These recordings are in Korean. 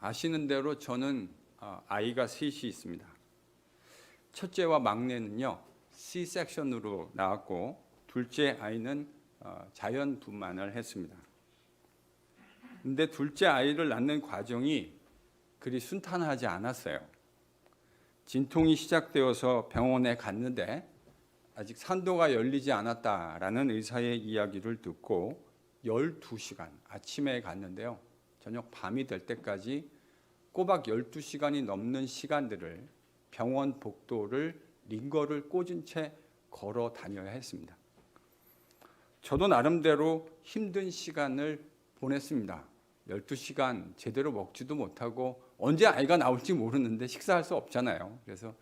아시는 대로 저는 아이가 셋이 있습니다. 첫째와 막내는요 C-섹션으로 나왔고 둘째 아이는 자연 분만을 했습니다. 근데 둘째 아이를 낳는 과정이 그리 순탄하지 않았어요. 진통이 시작되어서 병원에 갔는데 아직 산도가 열리지 않았다라는 의사의 이야기를 듣고 12시간 아침에 갔는데요. 저녁 밤이 될 때까지 꼬박 12시간이 넘는 시간들을 병원 복도를 링거를 꽂은 채 걸어 다녀야 했습니다. 저도 나름대로 힘든 시간을 보냈습니다. 12시간 제대로 먹지도 못하고 언제 아이가 나올지 모르는데 식사할 수 없잖아요. 그래서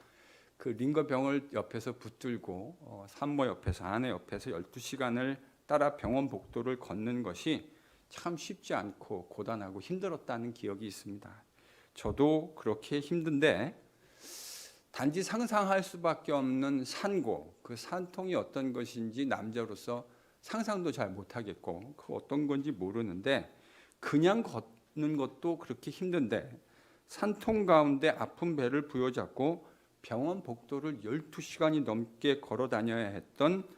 그 링거 병을 옆에서 붙들고 산모 옆에서 아내 옆에서 12시간을 따라 병원 복도를 걷는 것이 참 쉽지 않고 고단하고 힘들었다는 기억이 있습니다. 저도 그렇게 힘든데 단지 상상할 수밖에 없는 산고, 그 산통이 어떤 것인지 남자로서 상상도 잘 못하겠고 그 어떤 건지 모르는데 그냥 걷는 것도 그렇게 힘든데 산통 가운데 아픈 배를 부여잡고 병원 복도를 12시간이 넘게 걸어 다녀야 했던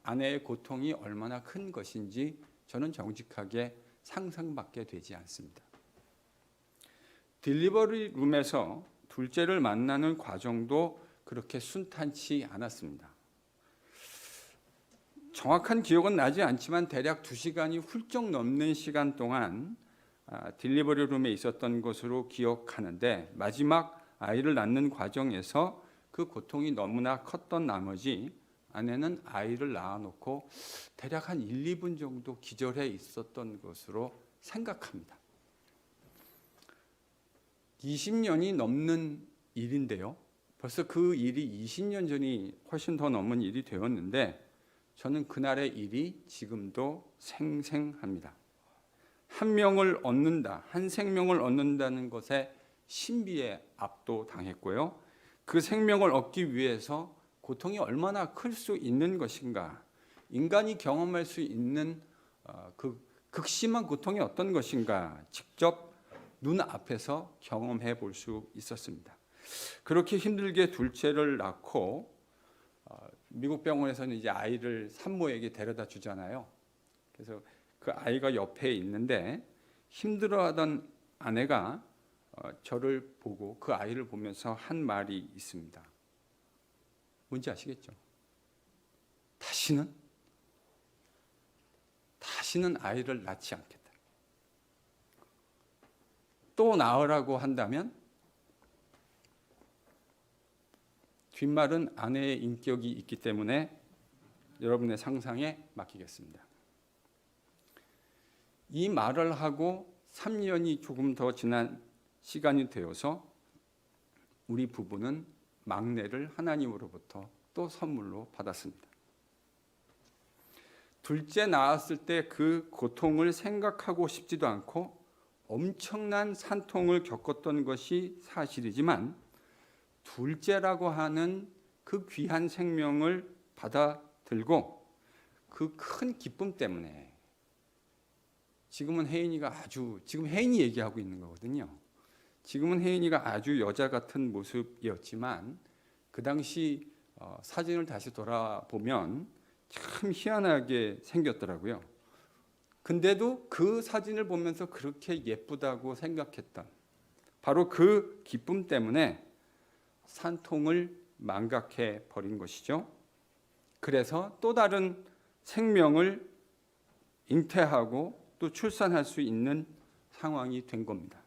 아내의 고통이 얼마나 큰 것인지 저는 정직하게 상상밖에 되지 않습니다. 딜리버리 룸에서 둘째를 만나는 과정도 그렇게 순탄치 않았습니다. 정확한 기억은 나지 않지만 대략 2시간이 훌쩍 넘는 시간 동안 딜리버리 룸에 있었던 것으로 기억하는데 마지막 아이를 낳는 과정에서 그 고통이 너무나 컸던 나머지 아내는 아이를 낳아놓고 대략 한 1, 2분 정도 기절해 있었던 것으로 생각합니다. 20년이 넘는 일인데요. 벌써 그 일이 20년 전이 훨씬 더 넘은 일이 되었는데 저는 그날의 일이 지금도 생생합니다. 한 명을 얻는다, 한 생명을 얻는다는 것에 신비에 압도당했고요. 그 생명을 얻기 위해서 고통이 얼마나 클 수 있는 것인가, 인간이 경험할 수 있는 그 극심한 고통이 어떤 것인가 직접 눈앞에서 경험해 볼 수 있었습니다. 그렇게 힘들게 둘째를 낳고 미국 병원에서는 이제 아이를 산모에게 데려다 주잖아요. 그래서 그 아이가 옆에 있는데 힘들어하던 아내가 저를 보고 그 아이를 보면서 한 말이 있습니다. 뭔지 아시겠죠? 다시는 아이를 낳지 않겠다. 또 낳으라고 한다면 뒷말은 아내의 인격이 있기 때문에 여러분의 상상에 맡기겠습니다. 이 말을 하고 3년이 조금 더 지난 시간이 되어서 우리 부부는 막내를 하나님으로부터 또 선물로 받았습니다. 둘째 낳았을 때 그 고통을 생각하고 싶지도 않고 엄청난 산통을 겪었던 것이 사실이지만 둘째라고 하는 그 귀한 생명을 받아들고 그 큰 기쁨 때문에 지금 혜인이 얘기하고 있는 거거든요. 지금은 혜인이가 아주 여자 같은 모습이었지만 그 당시 사진을 다시 돌아보면 참 희한하게 생겼더라고요. 근데도 그 사진을 보면서 그렇게 예쁘다고 생각했던 바로 그 기쁨 때문에 산통을 망각해 버린 것이죠. 그래서 또 다른 생명을 잉태하고 또 출산할 수 있는 상황이 된 겁니다.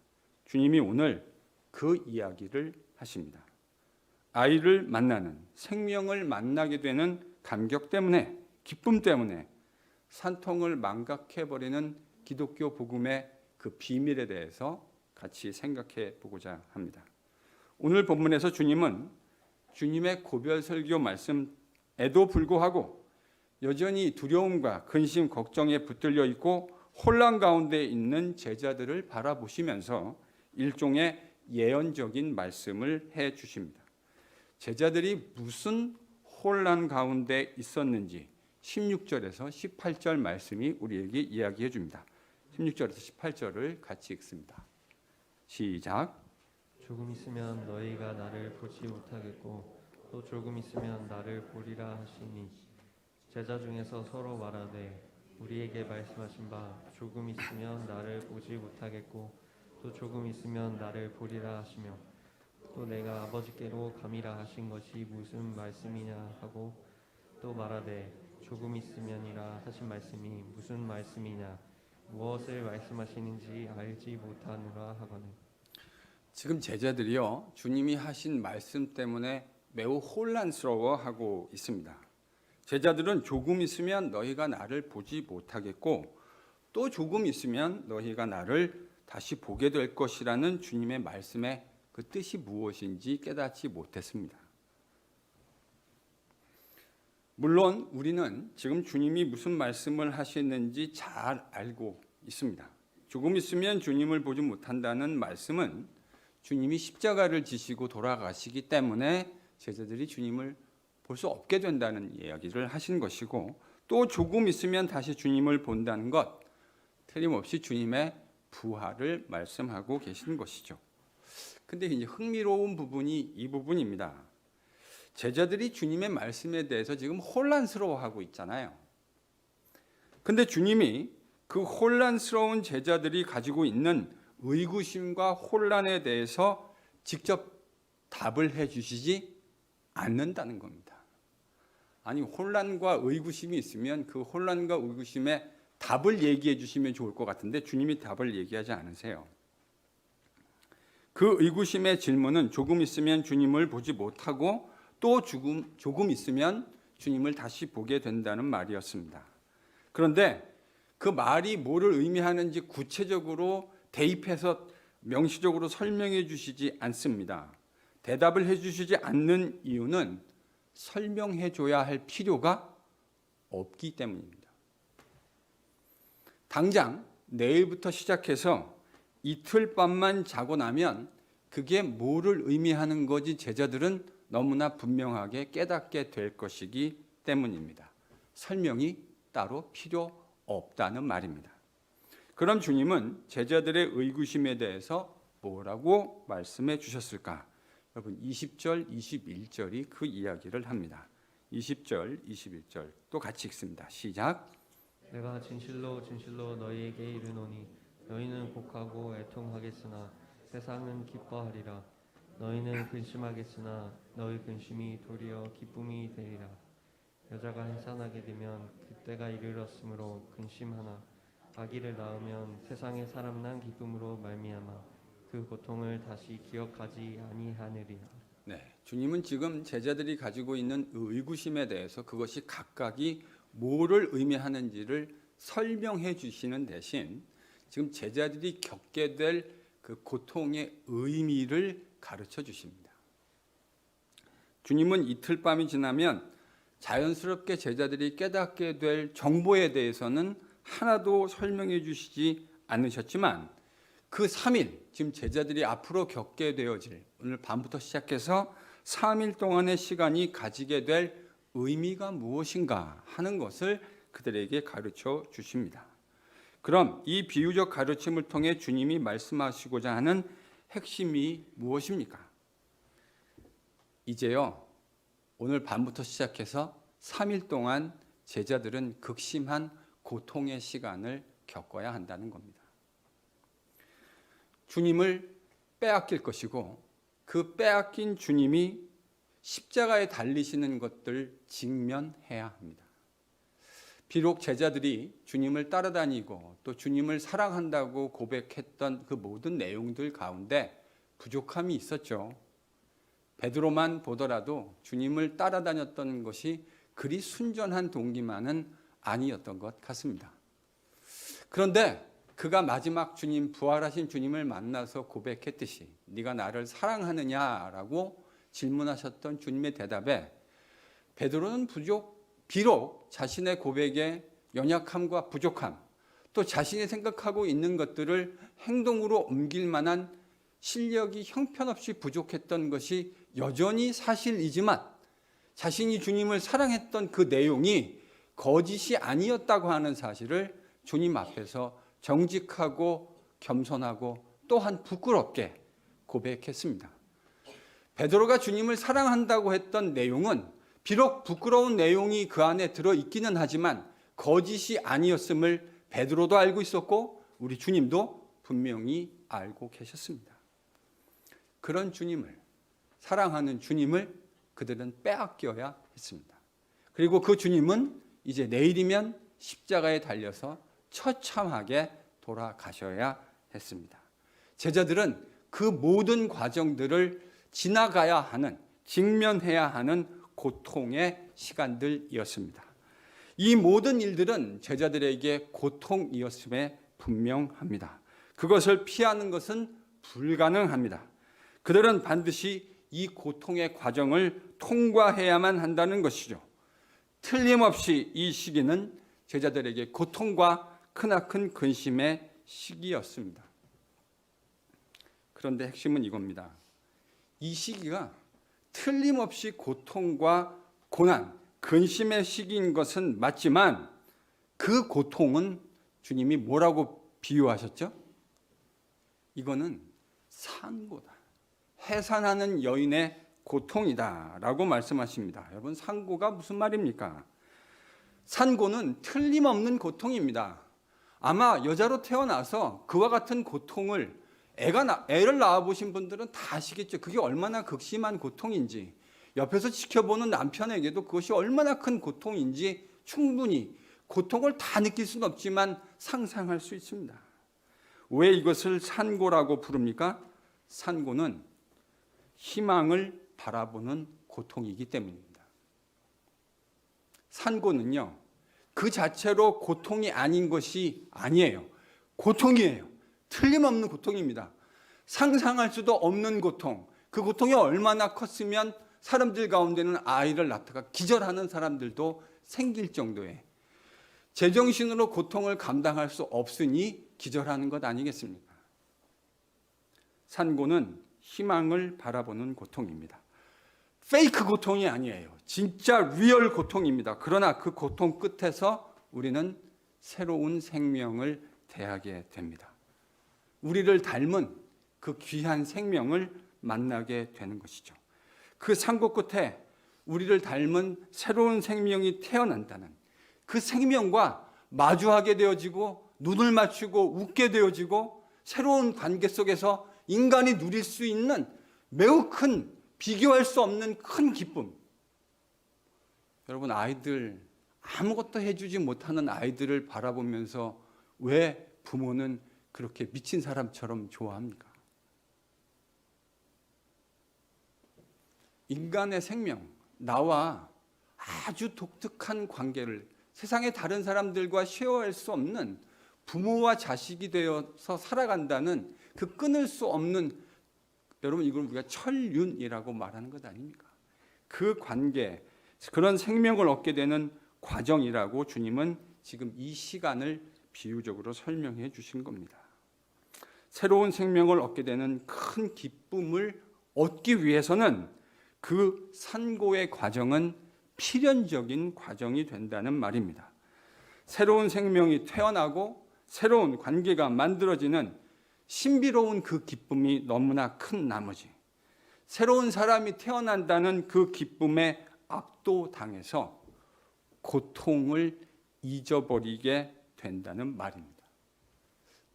주님이 오늘 그 이야기를 하십니다. 아이를 만나는, 생명을 만나게 되는 감격 때문에, 기쁨 때문에 산통을 망각해버리는 기독교 복음의 그 비밀에 대해서 같이 생각해 보고자 합니다. 오늘 본문에서 주님은 주님의 고별 설교 말씀에도 불구하고 여전히 두려움과 근심, 걱정에 붙들려 있고 혼란 가운데 있는 제자들을 바라보시면서 일종의 예언적인 말씀을 해 주십니다. 제자들이 무슨 혼란 가운데 있었는지 16절에서 18절 말씀이 우리에게 이야기해 줍니다. 16절에서 18절을 같이 읽습니다. 시작. 조금 있으면 너희가 나를 보지 못하겠고 또 조금 있으면 나를 보리라 하시니 제자 중에서 서로 말하되 우리에게 말씀하신 바 조금 있으면 나를 보지 못하겠고 또 조금 있으면 나를 보리라 하시며 또 내가 아버지께로 감이라 하신 것이 무슨 말씀이냐 하고 또 말하되 조금 있으면이라 하신 말씀이 무슨 말씀이냐 무엇을 말씀하시는지 알지 못하노라 하거늘. 지금 제자들이요, 주님이 하신 말씀 때문에 매우 혼란스러워하고 있습니다. 제자들은 조금 있으면 너희가 나를 보지 못하겠고 또 조금 있으면 너희가 나를 다시 보게 될 것이라는 주님의 말씀의 그 뜻이 무엇인지 깨닫지 못했습니다. 물론 우리는 지금 주님이 무슨 말씀을 하시는지 잘 알고 있습니다. 조금 있으면 주님을 보지 못한다는 말씀은 주님이 십자가를 지시고 돌아가시기 때문에 제자들이 주님을 볼 수 없게 된다는 이야기를 하신 것이고, 또 조금 있으면 다시 주님을 본다는 것, 틀림없이 주님의 부활을 말씀하고 계시는 것이죠. 근데 이제 흥미로운 부분이 이 부분입니다. 제자들이 주님의 말씀에 대해서 지금 혼란스러워하고 있잖아요. 근데 주님이 그 혼란스러운 제자들이 가지고 있는 의구심과 혼란에 대해서 직접 답을 해 주시지 않는다는 겁니다. 아니, 혼란과 의구심이 있으면 그 혼란과 의구심에 답을 얘기해 주시면 좋을 것 같은데 주님이 답을 얘기하지 않으세요. 그 의구심의 질문은 조금 있으면 주님을 보지 못하고 또 조금 있으면 주님을 다시 보게 된다는 말이었습니다. 그런데 그 말이 뭐를 의미하는지 구체적으로 대입해서 명시적으로 설명해 주시지 않습니다. 대답을 해 주시지 않는 이유는 설명해 줘야 할 필요가 없기 때문입니다. 당장 내일부터 시작해서 이틀 밤만 자고 나면 그게 뭐를 의미하는 거지 제자들은 너무나 분명하게 깨닫게 될 것이기 때문입니다. 설명이 따로 필요 없다는 말입니다. 그럼 주님은 제자들의 의구심에 대해서 뭐라고 말씀해 주셨을까? 여러분 20절, 21절이 그 이야기를 합니다. 20절, 21절 또 같이 읽습니다. 시작. 내가 진실로 진실로 너희에게 이르노니 너희는 곡하고 애통하겠으나 세상은 기뻐하리라. 너희는 근심하겠으나 너희 근심이 도리어 기쁨이 되리라. 여자가 해산하게 되면 그때가 이르렀으므로 근심하나 아기를 낳으면 세상에 사람 난 기쁨으로 말미암아 그 고통을 다시 기억하지 아니하느리라. 네, 주님은 지금 제자들이 가지고 있는 의구심에 대해서 그것이 각각이 뭐를 의미하는지를 설명해 주시는 대신 지금 제자들이 겪게 될 그 고통의 의미를 가르쳐 주십니다. 주님은 이틀 밤이 지나면 자연스럽게 제자들이 깨닫게 될 정보에 대해서는 하나도 설명해 주시지 않으셨지만 그 3일, 지금 제자들이 앞으로 겪게 되어질 오늘 밤부터 시작해서 3일 동안의 시간이 가지게 될 의미가 무엇인가 하는 것을 그들에게 가르쳐 주십니다. 그럼 이 비유적 가르침을 통해 주님이 말씀하시고자 하는 핵심이 무엇입니까? 이제요, 오늘 밤부터 시작해서 3일 동안 제자들은 극심한 고통의 시간을 겪어야 한다는 겁니다. 주님을 빼앗길 것이고 그 빼앗긴 주님이 십자가에 달리시는 것들 직면해야 합니다. 비록 제자들이 주님을 따라다니고 또 주님을 사랑한다고 고백했던 그 모든 내용들 가운데 부족함이 있었죠. 베드로만 보더라도 주님을 따라다녔던 것이 그리 순전한 동기만은 아니었던 것 같습니다. 그런데 그가 마지막 주님, 부활하신 주님을 만나서 고백했듯이 네가 나를 사랑하느냐라고 질문하셨던 주님의 대답에 베드로는 비록 자신의 고백에 연약함과 부족함, 또 자신이 생각하고 있는 것들을 행동으로 옮길 만한 실력이 형편없이 부족했던 것이 여전히 사실이지만 자신이 주님을 사랑했던 그 내용이 거짓이 아니었다고 하는 사실을 주님 앞에서 정직하고 겸손하고 또한 부끄럽게 고백했습니다. 베드로가 주님을 사랑한다고 했던 내용은 비록 부끄러운 내용이 그 안에 들어있기는 하지만 거짓이 아니었음을 베드로도 알고 있었고 우리 주님도 분명히 알고 계셨습니다. 그런 주님을, 사랑하는 주님을 그들은 빼앗겨야 했습니다. 그리고 그 주님은 이제 내일이면 십자가에 달려서 처참하게 돌아가셔야 했습니다. 제자들은 그 모든 과정들을 지나가야 하는, 직면해야 하는 고통의 시간들이었습니다. 이 모든 일들은 제자들에게 고통이었음에 분명합니다. 그것을 피하는 것은 불가능합니다. 그들은 반드시 이 고통의 과정을 통과해야만 한다는 것이죠. 틀림없이 이 시기는 제자들에게 고통과 크나큰 근심의 시기였습니다. 그런데 핵심은 이겁니다. 이 시기가 틀림없이 고통과 고난, 근심의 시기인 것은 맞지만 그 고통은 주님이 뭐라고 비유하셨죠? 이거는 산고다. 해산하는 여인의 고통이다라고 말씀하십니다. 여러분, 산고가 무슨 말입니까? 산고는 틀림없는 고통입니다. 아마 여자로 태어나서 그와 같은 고통을 애를 낳아보신 분들은 다 아시겠죠. 그게 얼마나 극심한 고통인지, 옆에서 지켜보는 남편에게도 그것이 얼마나 큰 고통인지 충분히 고통을 다 느낄 수는 없지만 상상할 수 있습니다. 왜 이것을 산고라고 부릅니까? 산고는 희망을 바라보는 고통이기 때문입니다. 산고는요, 그 자체로 고통이 아닌 것이 아니에요. 고통이에요. 틀림없는 고통입니다. 상상할 수도 없는 고통. 그 고통이 얼마나 컸으면 사람들 가운데는 아이를 낳다가 기절하는 사람들도 생길 정도의, 제정신으로 고통을 감당할 수 없으니 기절하는 것 아니겠습니까? 산고는 희망을 바라보는 고통입니다. 페이크 고통이 아니에요. 진짜 리얼 고통입니다. 그러나 그 고통 끝에서 우리는 새로운 생명을 대하게 됩니다. 우리를 닮은 그 귀한 생명을 만나게 되는 것이죠. 그 산고 끝에 우리를 닮은 새로운 생명이 태어난다는 그 생명과 마주하게 되어지고 눈을 맞추고 웃게 되어지고 새로운 관계 속에서 인간이 누릴 수 있는 매우 큰, 비교할 수 없는 큰 기쁨. 여러분, 아이들, 아무것도 해주지 못하는 아이들을 바라보면서 왜 부모는 그렇게 미친 사람처럼 좋아합니까? 인간의 생명, 나와 아주 독특한 관계를 세상의 다른 사람들과 쉐어할 수 없는 부모와 자식이 되어서 살아간다는 그 끊을 수 없는, 여러분, 이걸 우리가 천륜이라고 말하는 것 아닙니까? 그 관계, 그런 생명을 얻게 되는 과정이라고 주님은 지금 이 시간을 비유적으로 설명해 주신 겁니다. 새로운 생명을 얻게 되는 큰 기쁨을 얻기 위해서는 그 산고의 과정은 필연적인 과정이 된다는 말입니다. 새로운 생명이 태어나고 새로운 관계가 만들어지는 신비로운 그 기쁨이 너무나 큰 나머지 새로운 사람이 태어난다는 그 기쁨에 압도당해서 고통을 잊어버리게 된다는 말입니다.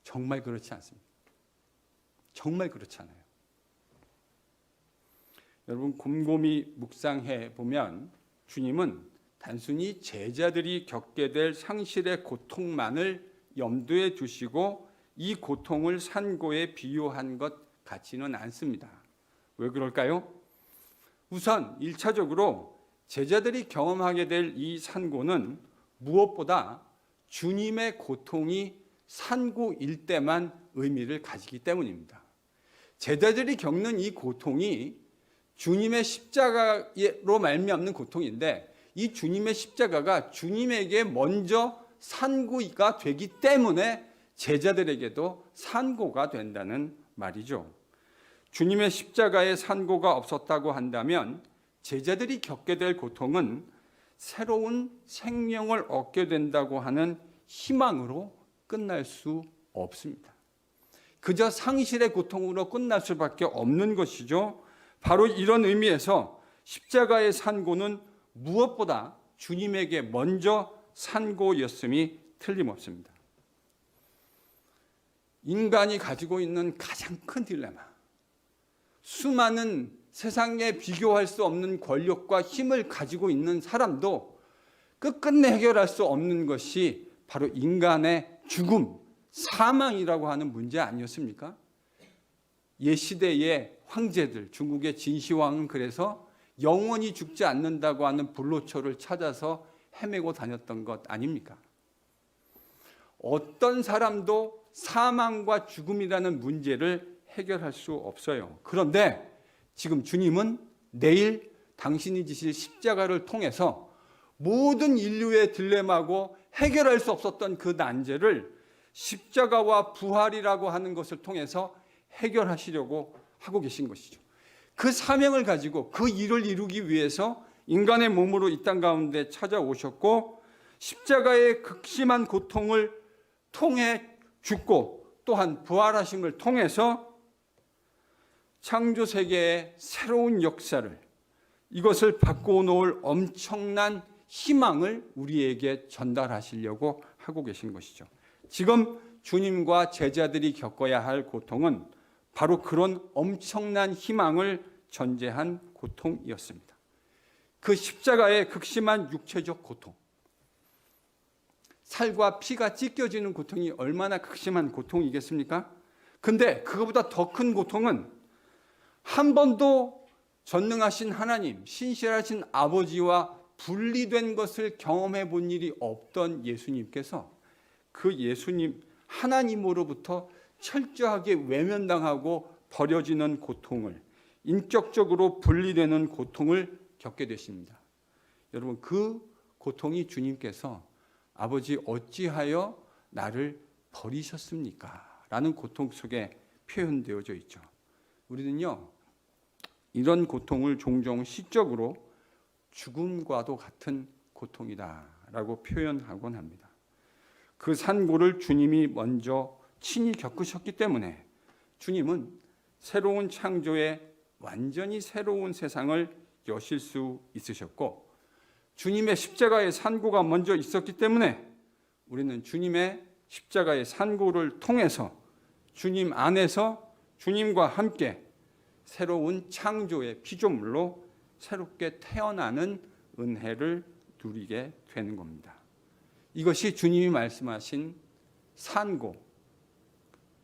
정말 그렇지 않습니까? 정말 그렇잖아요. 여러분, 곰곰이 묵상해 보면 주님은 단순히 제자들이 겪게 될 상실의 고통만을 염두에 두시고 이 고통을 산고에 비유한 것 같지는 않습니다. 왜 그럴까요? 우선 1차적으로 제자들이 경험하게 될 이 산고는 무엇보다 주님의 고통이 산고일 때만 의미를 가지기 때문입니다. 제자들이 겪는 이 고통이 주님의 십자가로 말미암는 고통인데 이 주님의 십자가가 주님에게 먼저 산고가 되기 때문에 제자들에게도 산고가 된다는 말이죠. 주님의 십자가에 산고가 없었다고 한다면 제자들이 겪게 될 고통은 새로운 생명을 얻게 된다고 하는 희망으로 끝날 수 없습니다. 그저 상실의 고통으로 끝날 수밖에 없는 것이죠. 바로 이런 의미에서 십자가의 산고는 무엇보다 주님에게 먼저 산고였음이 틀림없습니다. 인간이 가지고 있는 가장 큰 딜레마, 수많은 세상에 비교할 수 없는 권력과 힘을 가지고 있는 사람도 끝끝내 해결할 수 없는 것이 바로 인간의 죽음, 사망이라고 하는 문제 아니었습니까? 옛시대의 황제들, 중국의 진시황은 그래서 영원히 죽지 않는다고 하는 불로초를 찾아서 헤매고 다녔던 것 아닙니까? 어떤 사람도 사망과 죽음이라는 문제를 해결할 수 없어요. 그런데 지금 주님은 내일 당신이 지실 십자가를 통해서 모든 인류의 딜레마고 해결할 수 없었던 그 난제를 십자가와 부활이라고 하는 것을 통해서 해결하시려고 하고 계신 것이죠. 그 사명을 가지고 그 일을 이루기 위해서 인간의 몸으로 이 땅 가운데 찾아오셨고 십자가의 극심한 고통을 통해 죽고 또한 부활하심을 통해서 창조 세계의 새로운 역사를, 이것을 바꾸어 놓을 엄청난 희망을 우리에게 전달하시려고 하고 계신 것이죠. 지금 주님과 제자들이 겪어야 할 고통은 바로 그런 엄청난 희망을 전제한 고통이었습니다. 그 십자가의 극심한 육체적 고통, 살과 피가 찢겨지는 고통이 얼마나 극심한 고통이겠습니까? 근데 그것보다 더 큰 고통은 한 번도 전능하신 하나님, 신실하신 아버지와 분리된 것을 경험해 본 일이 없던 예수님께서 그 예수님 하나님으로부터 철저하게 외면당하고 버려지는 고통을, 인격적으로 분리되는 고통을 겪게 되십니다. 여러분, 그 고통이 주님께서 아버지 어찌하여 나를 버리셨습니까? 라는 고통 속에 표현되어져 있죠. 우리는요, 이런 고통을 종종 시적으로 죽음과도 같은 고통이다라고 표현하곤 합니다. 그 산고를 주님이 먼저 친히 겪으셨기 때문에 주님은 새로운 창조의 완전히 새로운 세상을 여실 수 있으셨고, 주님의 십자가의 산고가 먼저 있었기 때문에 우리는 주님의 십자가의 산고를 통해서 주님 안에서 주님과 함께 새로운 창조의 피조물로 새롭게 태어나는 은혜를 누리게 되는 겁니다. 이것이 주님이 말씀하신 산고,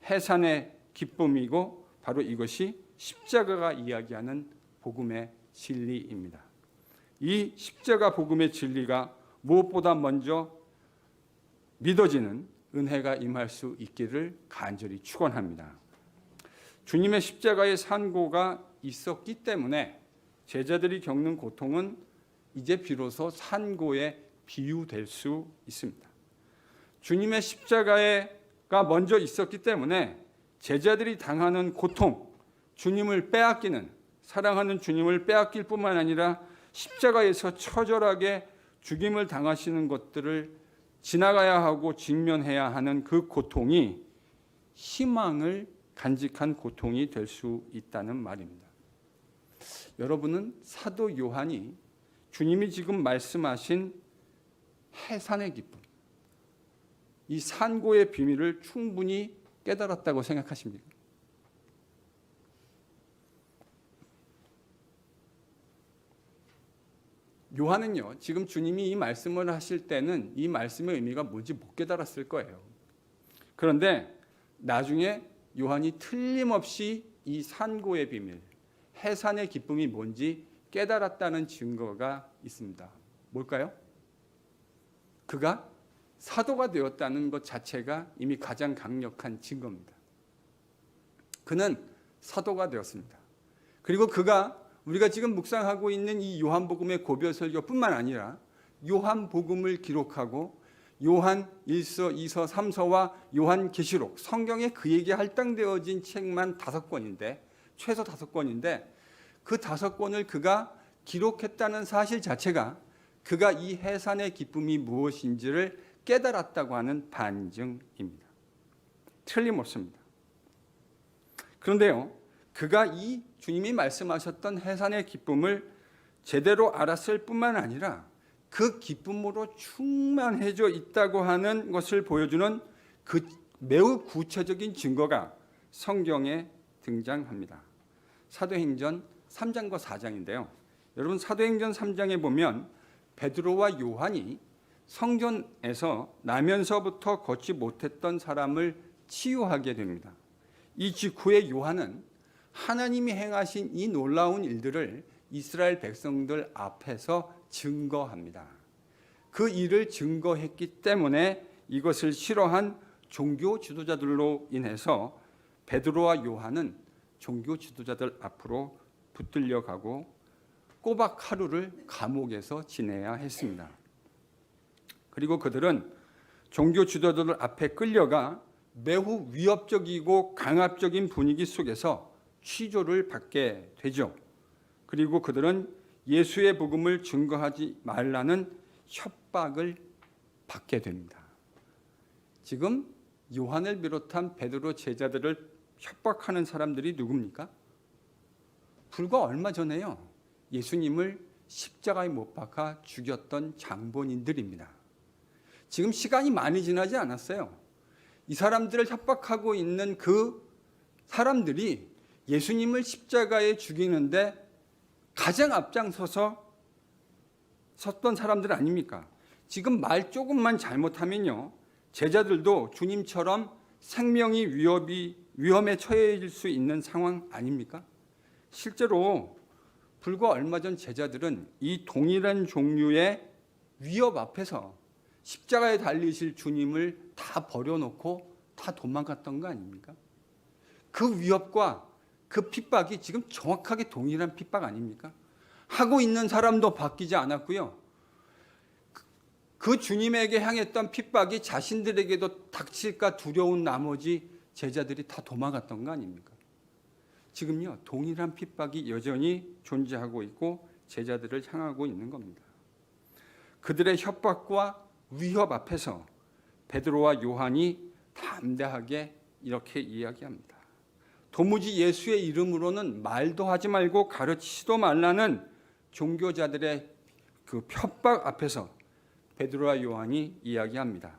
해산의 기쁨이고 바로 이것이 십자가가 이야기하는 복음의 진리입니다. 이 십자가 복음의 진리가 무엇보다 먼저 믿어지는 은혜가 임할 수 있기를 간절히 축원합니다. 주님의 십자가의 산고가 있었기 때문에 제자들이 겪는 고통은 이제 비로소 산고에 비유될 수 있습니다. 주님의 십자가가 먼저 있었기 때문에 제자들이 당하는 고통, 주님을 빼앗기는, 사랑하는 주님을 빼앗길 뿐만 아니라 십자가에서 처절하게 죽임을 당하시는 것들을 지나가야 하고 직면해야 하는 그 고통이 희망을 간직한 고통이 될 수 있다는 말입니다. 여러분은 사도 요한이 주님이 지금 말씀하신 해산의 기쁨, 이 산고의 비밀을 충분히 깨달았다고 생각하십니까? 요한은요, 지금 주님이 이 말씀을 하실 때는 이 말씀의 의미가 뭔지 못 깨달았을 거예요. 그런데 나중에 요한이 틀림없이 이 산고의 비밀, 해산의 기쁨이 뭔지 깨달았다는 증거가 있습니다. 뭘까요? 그가 사도가 되었다는 것 자체가 이미 가장 강력한 증거입니다. 그는 사도가 되었습니다. 그리고 그가 우리가 지금 묵상하고 있는 이 요한복음의 고별설교뿐만 아니라 요한복음을 기록하고 요한 1서, 2서, 3서와 요한계시록, 성경에 그에게 할당되어진 책만 5권인데, 최소 5권인데 그 5권을 그가 기록했다는 사실 자체가 그가 이 해산의 기쁨이 무엇인지를 깨달았다고 하는 반증입니다. 틀림없습니다. 그런데요, 그가 이 주님이 말씀하셨던 해산의 기쁨을 제대로 알았을 뿐만 아니라 그 기쁨으로 충만해져 있다고 하는 것을 보여주는 그 매우 구체적인 증거가 성경에 등장합니다. 사도행전 3장과 4장인데요. 여러분, 사도행전 3장에 보면 베드로와 요한이 성전에서 나면서부터 걷지 못했던 사람을 치유하게 됩니다. 이 직후에 요한은 하나님이 행하신 이 놀라운 일들을 이스라엘 백성들 앞에서 증거합니다. 그 일을 증거했기 때문에 이것을 싫어한 종교 지도자들로 인해서 베드로와 요한은 종교 지도자들 앞으로 붙들려 가고 꼬박 하루를 감옥에서 지내야 했습니다. 그리고 그들은 종교 지도자들 앞에 끌려가 매우 위협적이고 강압적인 분위기 속에서 취조를 받게 되죠. 그리고 그들은 예수의 복음을 증거하지 말라는 협박을 받게 됩니다. 지금 요한을 비롯한 베드로 제자들을 협박하는 사람들이 누굽니까? 불과 얼마 전에요, 예수님을 십자가에 못 박아 죽였던 장본인들입니다. 지금 시간이 많이 지나지 않았어요. 이 사람들을 협박하고 있는 그 사람들이 예수님을 십자가에 죽이는데 가장 앞장서서 섰던 사람들 아닙니까? 지금 말 조금만 잘못하면요, 제자들도 주님처럼 생명이 위험에 처해질 수 있는 상황 아닙니까? 실제로 불과 얼마 전 제자들은 이 동일한 종류의 위협 앞에서 십자가에 달리실 주님을 다 버려놓고 다 도망갔던 거 아닙니까? 그 위협과 그 핍박이 지금 정확하게 동일한 핍박 아닙니까? 하고 있는 사람도 바뀌지 않았고요. 그 주님에게 향했던 핍박이 자신들에게도 닥칠까 두려운 나머지 제자들이 다 도망갔던 거 아닙니까? 지금요, 동일한 핍박이 여전히 존재하고 있고 제자들을 향하고 있는 겁니다. 그들의 협박과 위협 앞에서 베드로와 요한이 담대하게 이렇게 이야기합니다. 도무지 예수의 이름으로는 말도 하지 말고 가르치지도 말라는 종교자들의 그 협박 앞에서 베드로와 요한이 이야기합니다.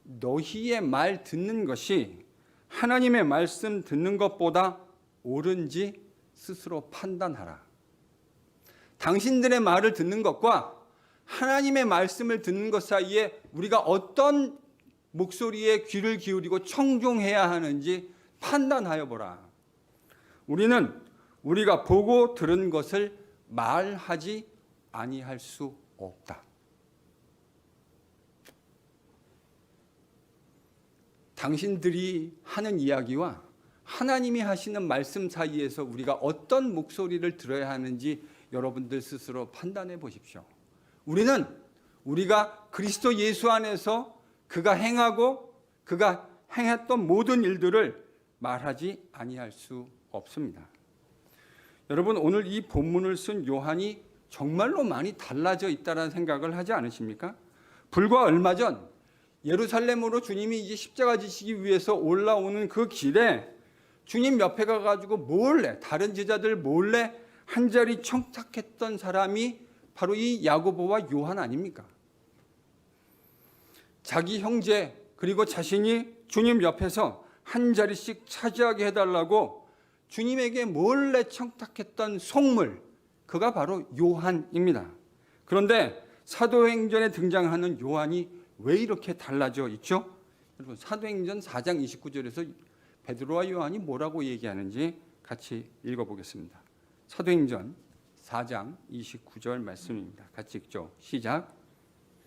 너희의 말 듣는 것이 하나님의 말씀 듣는 것보다 옳은지 스스로 판단하라. 당신들의 말을 듣는 것과 하나님의 말씀을 듣는 것 사이에 우리가 어떤 목소리에 귀를 기울이고 청종해야 하는지 판단하여 보라. 우리는 우리가 보고 들은 것을 말하지 아니할 수 없다. 당신들이 하는 이야기와 하나님이 하시는 말씀 사이에서 우리가 어떤 목소리를 들어야 하는지 여러분들 스스로 판단해 보십시오. 우리는 우리가 그리스도 예수 안에서 그가 행하고 그가 행했던 모든 일들을 말하지 아니할 수 없습니다. 여러분, 오늘 이 본문을 쓴 요한이 정말로 많이 달라져 있다는 생각을 하지 않으십니까? 불과 얼마 전 예루살렘으로 주님이 이제 십자가 지시기 위해서 올라오는 그 길에 주님 옆에 가가지고 몰래, 다른 제자들 몰래 한 자리 청탁했던 사람이 바로 이 야고보와 요한 아닙니까? 자기 형제 그리고 자신이 주님 옆에서 한 자리씩 차지하게 해달라고 주님에게 몰래 청탁했던 속물, 그가 바로 요한입니다. 그런데 사도행전에 등장하는 요한이 왜 이렇게 달라져 있죠? 여러분, 사도행전 4장 29절에서 베드로와 요한이 뭐라고 얘기하는지 같이 읽어보겠습니다. 사도행전 4장 29절 말씀입니다. 같이 읽죠. 시작.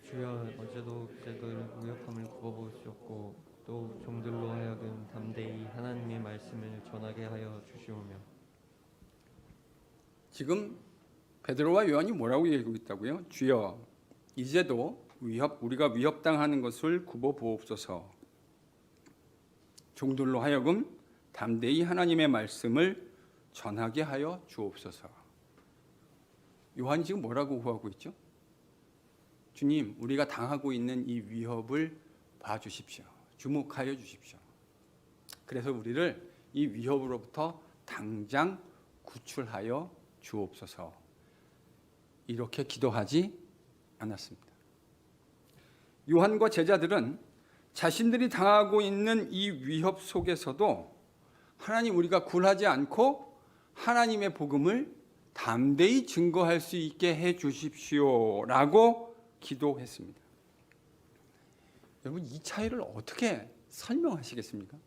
주여, 어제도 그제도 무역함을 구워보시었고 또 종들로 하여금 담대히 하나님의 말씀을 전하게 하여 주시오며. 지금 베드로와 요한이 뭐라고 얘기하고 있다고요? 주여, 이제도 우리가 위협당하는 것을 굽어 보옵소서. 종들로 하여금 담대히 하나님의 말씀을 전하게 하여 주옵소서. 요한이 지금 뭐라고 구하고 있죠? 주님, 우리가 당하고 있는 이 위협을 봐주십시오. 주목하여 주십시오. 그래서 우리를 이 위협으로부터 당장 구출하여 주옵소서. 이렇게 기도하지 않았습니다. 요한과 제자들은 자신들이 당하고 있는 이 위협 속에서도 하나님, 우리가 굴하지 않고 하나님의 복음을 담대히 증거할 수 있게 해 주십시오라고 기도했습니다. 여러분, 이 차이를 어떻게 설명하시겠습니까?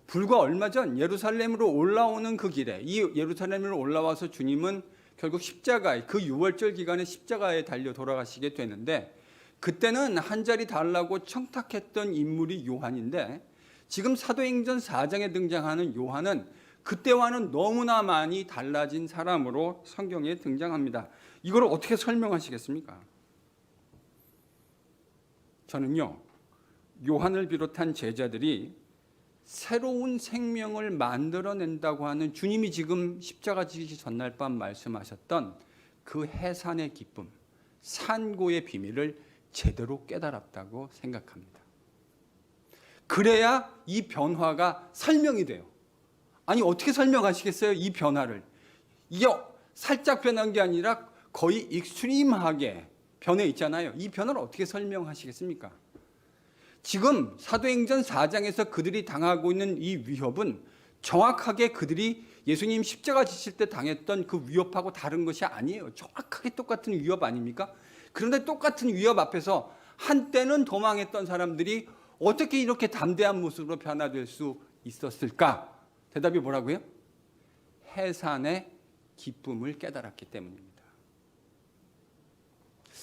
불과 얼마 전 예루살렘으로 올라오는 그 길에, 이 예루살렘으로 올라와서 주님은 결국 십자가에, 그 유월절 기간에 십자가에 달려 돌아가시게 되는데, 그때는 한 자리 달라고 청탁했던 인물이 요한인데, 지금 사도행전 4장에 등장하는 요한은 그때와는 너무나 많이 달라진 사람으로 성경에 등장합니다. 이걸 어떻게 설명하시겠습니까? 저는요, 요한을 비롯한 제자들이 새로운 생명을 만들어낸다고 하는, 주님이 지금 십자가 지기 전날 밤 말씀하셨던 그 해산의 기쁨, 산고의 비밀을 제대로 깨달았다고 생각합니다. 그래야 이 변화가 설명이 돼요. 아니, 어떻게 설명하시겠어요? 이 변화를. 이게 살짝 변한 게 아니라 거의 익스트림하게 변해 있잖아요. 이 변화를 어떻게 설명하시겠습니까? 지금 사도행전 4장에서 그들이 당하고 있는 이 위협은 정확하게 그들이 예수님 십자가 지실 때 당했던 그 위협하고 다른 것이 아니에요. 정확하게 똑같은 위협 아닙니까? 그런데 똑같은 위협 앞에서 한때는 도망했던 사람들이 어떻게 이렇게 담대한 모습으로 변화될 수 있었을까? 대답이 뭐라고요? 해산의 기쁨을 깨달았기 때문입니다.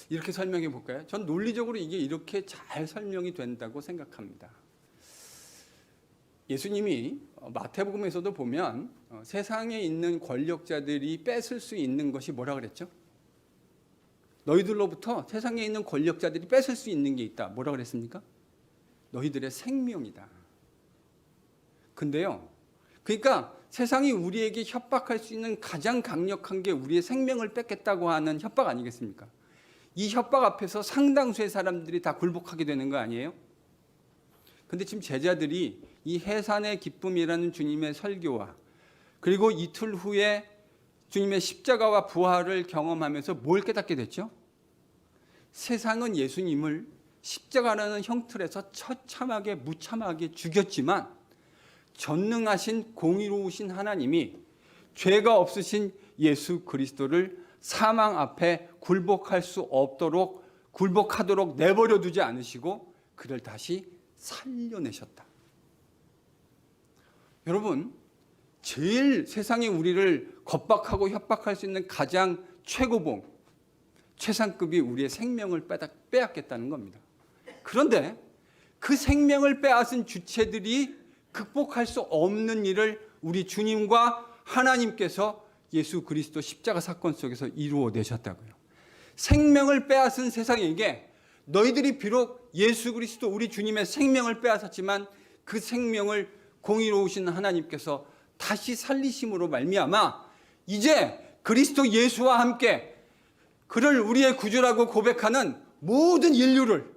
이렇게 설명해 볼까요? 전 논리적으로 이게 이렇게 잘 설명이 된다고 생각합니다. 예수님이 마태복음에서도 보면 세상에 있는 권력자들이 뺏을 수 있는 것이 뭐라 그랬죠? 너희들로부터 세상에 있는 권력자들이 뺏을 수 있는 게 있다. 뭐라 그랬습니까? 너희들의 생명이다. 근데요, 그러니까 세상이 우리에게 협박할 수 있는 가장 강력한 게 우리의 생명을 뺏겠다고 하는 협박 아니겠습니까? 이 협박 앞에서 상당수의 사람들이 다 굴복하게 되는 거 아니에요? 근데 지금 제자들이 이 해산의 기쁨이라는 주님의 설교와, 그리고 이틀 후에 주님의 십자가와 부활을 경험하면서 뭘 깨닫게 됐죠? 세상은 예수님을 십자가라는 형틀에서 처참하게 무참하게 죽였지만, 전능하신 공의로우신 하나님이 죄가 없으신 예수 그리스도를 사망 앞에 굴복하도록 내버려 두지 않으시고 그를 다시 살려내셨다. 여러분, 제일 세상에 우리를 겁박하고 협박할 수 있는 가장 최고봉, 최상급이 우리의 생명을 빼앗겠다는 겁니다. 그런데 그 생명을 빼앗은 주체들이 극복할 수 없는 일을 우리 주님과 하나님께서 예수 그리스도 십자가 사건 속에서 이루어내셨다고요. 생명을 빼앗은 세상에게 너희들이 비록 예수 그리스도 우리 주님의 생명을 빼앗았지만 그 생명을 공의로우신 하나님께서 다시 살리심으로 말미암아 이제 그리스도 예수와 함께 그를 우리의 구주라고 고백하는 모든 인류를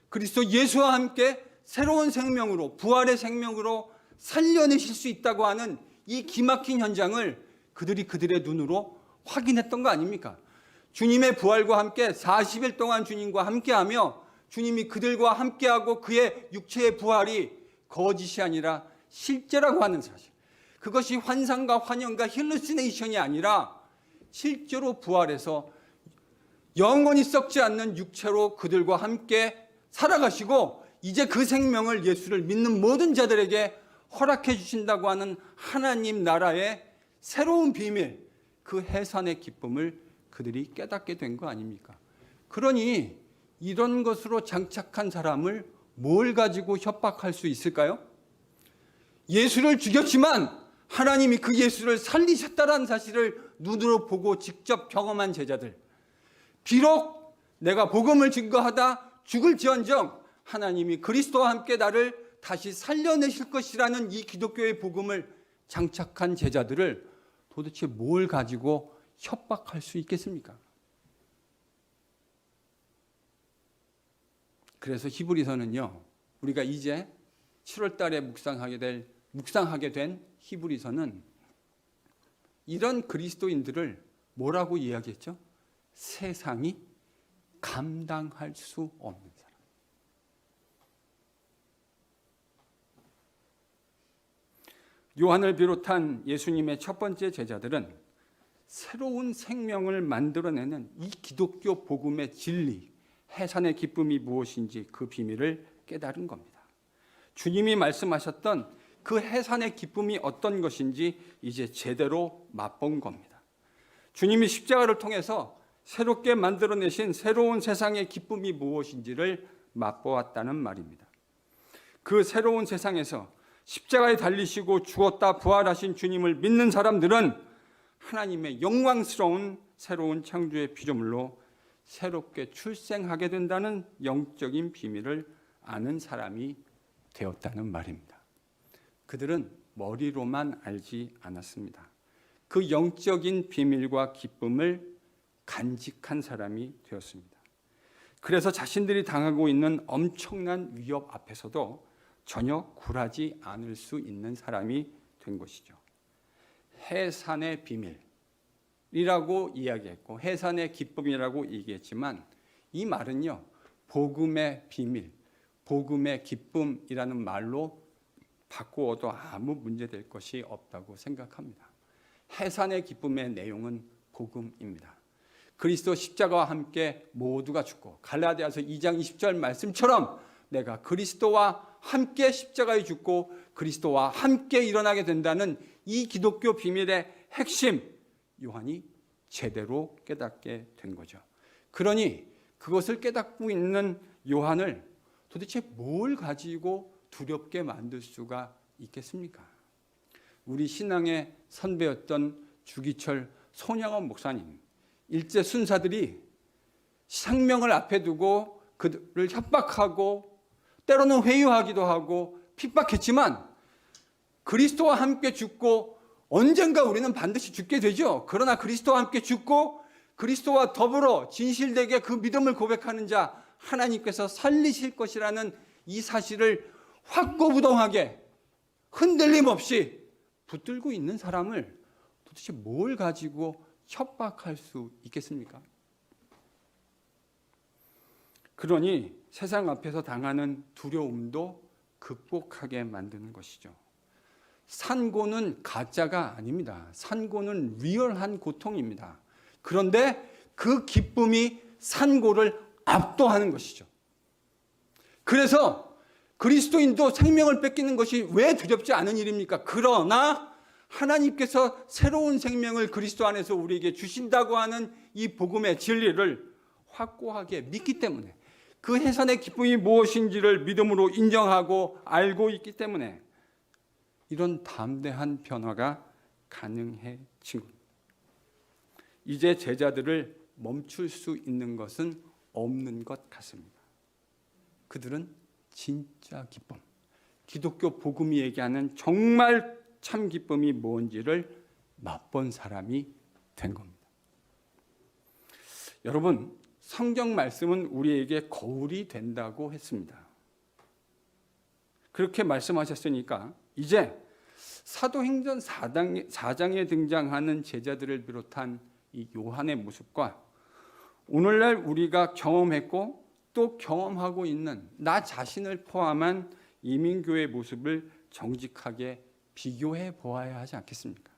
그리스도 예수와 함께 새로운 생명으로, 부활의 생명으로 살려내실 수 있다고 하는 이 기막힌 현장을 그들이 그들의 눈으로 확인했던 거 아닙니까? 주님의 부활과 함께 40일 동안 주님과 함께하며 주님이 그들과 함께하고 그의 육체의 부활이 거짓이 아니라 실제라고 하는 사실. 그것이 환상과 환영과 힐루시네이션이 아니라 실제로 부활해서 영원히 썩지 않는 육체로 그들과 함께 살아가시고 이제 그 생명을 예수를 믿는 모든 자들에게 허락해 주신다고 하는 하나님 나라의 새로운 비밀, 그 해산의 기쁨을 그들이 깨닫게 된 거 아닙니까? 그러니 이런 것으로 장착한 사람을 뭘 가지고 협박할 수 있을까요? 예수를 죽였지만 하나님이 그 예수를 살리셨다는 사실을 눈으로 보고 직접 경험한 제자들, 비록 내가 복음을 증거하다 죽을지언정 하나님이 그리스도와 함께 나를 다시 살려내실 것이라는 이 기독교의 복음을 장착한 제자들을 도대체 뭘 가지고 협박할 수 있겠습니까? 그래서 히브리서는요, 우리가 이제 7월 달에 묵상하게 될 묵상하게 된 히브리서는 이런 그리스도인들을 뭐라고 이야기했죠? 세상이 감당할 수 없는 사람. 요한을 비롯한 예수님의 첫 번째 제자들은 새로운 생명을 만들어내는 이 기독교 복음의 진리, 해산의 기쁨이 무엇인지 그 비밀을 깨달은 겁니다. 주님이 말씀하셨던 그 해산의 기쁨이 어떤 것인지 이제 제대로 맛본 겁니다. 주님이 십자가를 통해서 새롭게 만들어내신 새로운 세상의 기쁨이 무엇인지를 맛보았다는 말입니다. 그 새로운 세상에서 십자가에 달리시고 죽었다 부활하신 주님을 믿는 사람들은 하나님의 영광스러운 새로운 창조의 피조물로 새롭게 출생하게 된다는 영적인 비밀을 아는 사람이 되었다는 말입니다. 그들은 머리로만 알지 않았습니다. 그 영적인 비밀과 기쁨을 간직한 사람이 되었습니다. 그래서 자신들이 당하고 있는 엄청난 위협 앞에서도 전혀 굴하지 않을 수 있는 사람이 된 것이죠. 해산의 비밀이라고 이야기했고 해산의 기쁨이라고 얘기했지만 이 말은요, 복음의 비밀, 복음의 기쁨이라는 말로 바꾸어도 아무 문제될 것이 없다고 생각합니다. 해산의 기쁨의 내용은 복음입니다. 그리스도 십자가와 함께 모두가 죽고 갈라디아서 2장 20절 말씀처럼 내가 그리스도와 함께 십자가에 죽고 그리스도와 함께 일어나게 된다는 이 기독교 비밀의 핵심, 요한이 제대로 깨닫게 된 거죠. 그러니 그것을 깨닫고 있는 요한을 도대체 뭘 가지고 두렵게 만들 수가 있겠습니까? 우리 신앙의 선배였던 주기철 손양원 목사님, 일제 순사들이 생명을 앞에 두고 그들을 협박하고 때로는 회유하기도 하고 핍박했지만 그리스도와 함께 죽고 언젠가 우리는 반드시 죽게 되죠. 그러나 그리스도와 함께 죽고 그리스도와 더불어 진실되게 그 믿음을 고백하는 자 하나님께서 살리실 것이라는 이 사실을 확고부동하게 흔들림 없이 붙들고 있는 사람을 도대체 뭘 가지고 협박할 수 있겠습니까? 그러니 세상 앞에서 당하는 두려움도 극복하게 만드는 것이죠. 산고는 가짜가 아닙니다. 산고는 리얼한 고통입니다. 그런데 그 기쁨이 산고를 압도하는 것이죠. 그래서 그리스도인도 생명을 뺏기는 것이 왜 두렵지 않은 일입니까? 그러나 하나님께서 새로운 생명을 그리스도 안에서 우리에게 주신다고 하는 이 복음의 진리를 확고하게 믿기 때문에 그 해산의 기쁨이 무엇인지를 믿음으로 인정하고 알고 있기 때문에 이런 담대한 변화가 가능해진 겁니다. 이제 제자들을 멈출 수 있는 것은 없는 것 같습니다. 그들은 진짜 기쁨, 기독교 복음이 얘기하는 정말 참 기쁨이 뭔지를 맛본 사람이 된 겁니다. 여러분, 성경 말씀은 우리에게 거울이 된다고 했습니다. 그렇게 말씀하셨으니까 이제 사도행전 4장에 등장하는 제자들을 비롯한 이 요한의 모습과 오늘날 우리가 경험했고 또 경험하고 있는 나 자신을 포함한 이민교의 모습을 정직하게 비교해 보아야 하지 않겠습니까?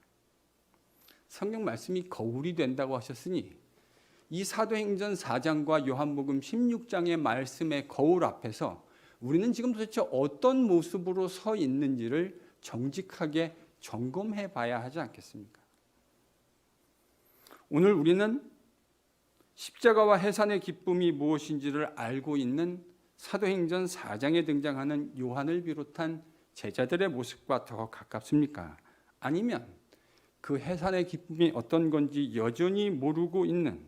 성경 말씀이 거울이 된다고 하셨으니 이 사도행전 4장과 요한복음 16장의 말씀의 거울 앞에서 우리는 지금 도대체 어떤 모습으로 서 있는지를 정직하게 점검해 봐야 하지 않겠습니까? 오늘 우리는 십자가와 해산의 기쁨이 무엇인지를 알고 있는 사도행전 4장에 등장하는 요한을 비롯한 제자들의 모습과 더 가깝습니까? 아니면 그 해산의 기쁨이 어떤 건지 여전히 모르고 있는,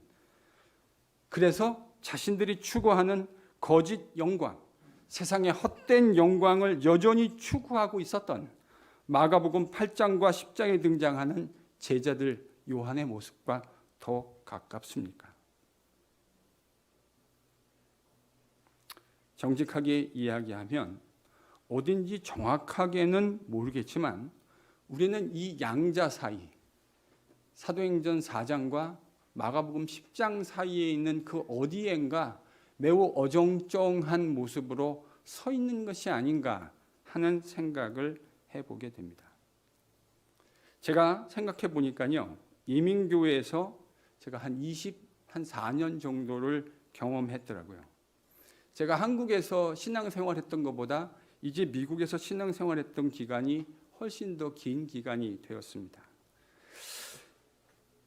그래서 자신들이 추구하는 거짓 영광, 세상의 헛된 영광을 여전히 추구하고 있었던 마가복음 8장과 10장에 등장하는 제자들 요한의 모습과 더 가깝습니까? 정직하게 이야기하면 어딘지 정확하게는 모르겠지만 우리는 이 양자 사이, 사도행전 4장과 마가복음 10장 사이에 있는 그 어디엔가 매우 어정쩡한 모습으로 서 있는 것이 아닌가 하는 생각을 해보게 됩니다. 제가 생각해 보니까요, 이민교회에서 제가 한 4년 정도를 경험했더라고요. 제가 한국에서 신앙생활했던 것보다 이제 미국에서 신앙생활했던 기간이 훨씬 더 긴 기간이 되었습니다.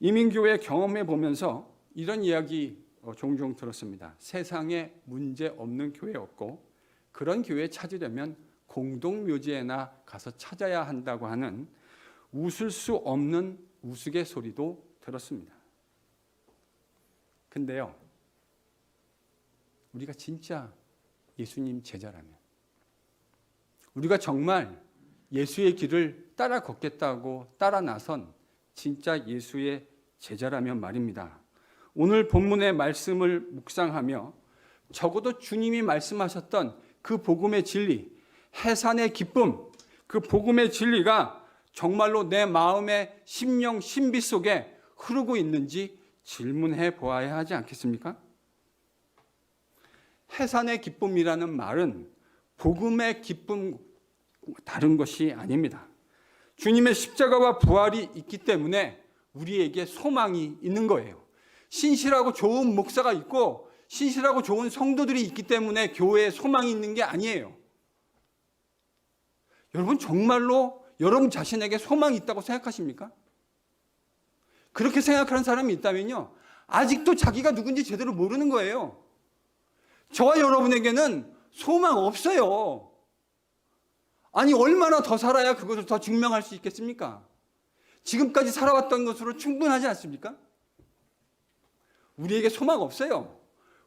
이민교회 경험해 보면서 이런 이야기 종종 들었습니다. 세상에 문제 없는 교회 없고 그런 교회 찾으려면 공동묘지에나 가서 찾아야 한다고 하는 웃을 수 없는 우스갯소리도 들었습니다. 근데요, 우리가 진짜 예수님 제자라면, 우리가 정말 예수의 길을 따라 걷겠다고 따라 나선 진짜 예수의 제자라면 말입니다. 오늘 본문의 말씀을 묵상하며 적어도 주님이 말씀하셨던 그 복음의 진리, 해산의 기쁨, 그 복음의 진리가 정말로 내 마음의 심령 신비 속에 흐르고 있는지 질문해 보아야 하지 않겠습니까? 해산의 기쁨이라는 말은 복음의 기쁨 다른 것이 아닙니다. 주님의 십자가와 부활이 있기 때문에 우리에게 소망이 있는 거예요. 신실하고 좋은 목사가 있고 신실하고 좋은 성도들이 있기 때문에 교회에 소망이 있는 게 아니에요. 여러분 정말로 여러분 자신에게 소망이 있다고 생각하십니까? 그렇게 생각하는 사람이 있다면요, 아직도 자기가 누군지 제대로 모르는 거예요. 저와 여러분에게는 소망 없어요. 아니 얼마나 더 살아야 그것을 더 증명할 수 있겠습니까? 지금까지 살아왔던 것으로 충분하지 않습니까? 우리에게 소망 없어요.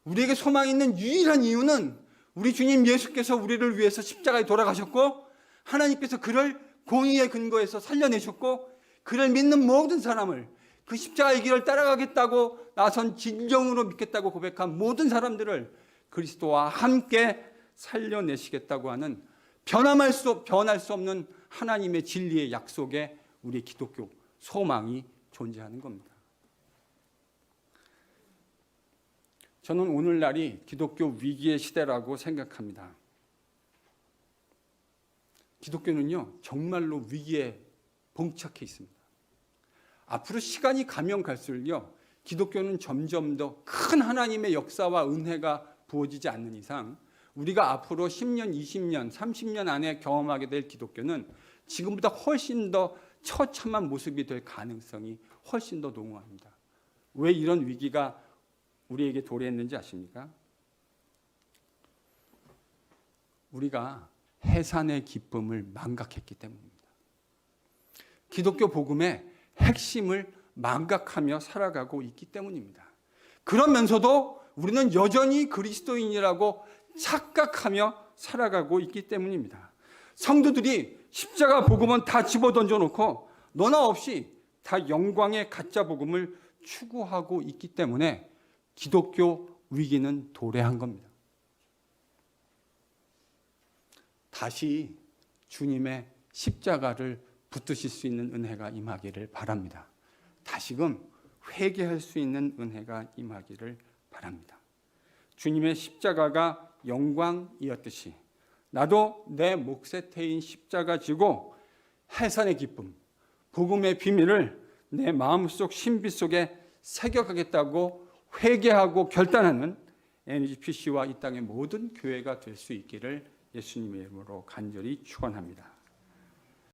우리에게 소망이 있는 유일한 이유는 우리 주님 예수께서 우리를 위해서 십자가에 돌아가셨고 하나님께서 그를 공의의 근거에서 살려내셨고 그를 믿는 모든 사람을, 그 십자가의 길을 따라가겠다고 나선 진정으로 믿겠다고 고백한 모든 사람들을 그리스도와 함께 살려내시겠다고 하는 변할 수 없는 하나님의 진리의 약속에 우리 기독교 소망이 존재하는 겁니다. 저는 오늘날이 기독교 위기의 시대라고 생각합니다. 기독교는요, 정말로 위기에 봉착해 있습니다. 앞으로 시간이 가면 갈수록요, 기독교는 점점 더 큰 하나님의 역사와 은혜가 부어지지 않는 이상 우리가 앞으로 10년, 20년, 30년 안에 경험하게 될 기독교는 지금보다 훨씬 더 처참한 모습이 될 가능성이 훨씬 더 농후합니다. 왜 이런 위기가 우리에게 도래했는지 아십니까? 우리가 해산의 기쁨을 망각했기 때문입니다. 기독교 복음의 핵심을 망각하며 살아가고 있기 때문입니다. 그러면서도 우리는 여전히 그리스도인이라고 착각하며 살아가고 있기 때문입니다. 성도들이 십자가 복음은 다 집어던져 놓고 너나 없이 다 영광의 가짜 복음을 추구하고 있기 때문에 기독교 위기는 도래한 겁니다. 다시 주님의 십자가를 붙드실 수 있는 은혜가 임하기를 바랍니다. 다시금 회개할 수 있는 은혜가 임하기를 바랍니다. 주님의 십자가가 영광이었듯이 나도 내 몫에 태인 십자가 지고 해산의 기쁨, 복음의 비밀을 내 마음속 신비 속에 새겨가겠다고 회개하고 결단하는 NGPC와 이 땅의 모든 교회가 될 수 있기를 예수님의 이름으로 간절히 축원합니다.